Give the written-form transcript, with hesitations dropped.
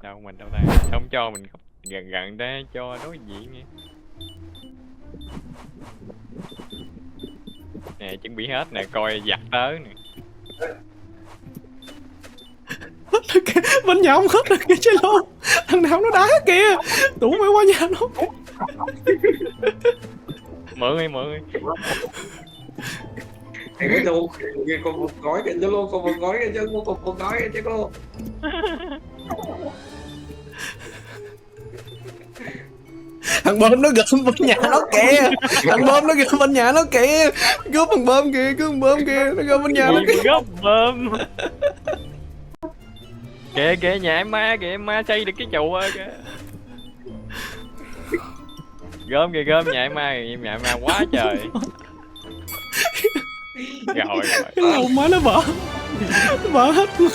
Đâu mình đâu ta, không cho mình gần gần đây cho đối diện nghe. Nè chuẩn bị hết nè, coi giặt tới nè. Bên nhà ông hết rồi kìa chơi lô. Thằng nào nó đá kìa. Tủ phải qua nhà nó. Mượn đi, mượn đi. Cái đâu còn một gói kìa chứ luôn, còn một gói kìa chứ, còn một gói kìa chứ cô. Thằng bơm nó gom bên nhà nó kìa. Thằng bơm nó gom bên nhà nó kìa. Cướp thằng bơm kìa, cướp thằng bơm kìa. Nó gom bên nhà nó kìa. Gốc bơm. Kìa kìa nhà em ma xây được cái trụ ơi kìa. Gom kìa, gom nhà em ma quá trời. Rồi rồi. Cái lầu má nó vỡ. Nó vỡ hết luôn.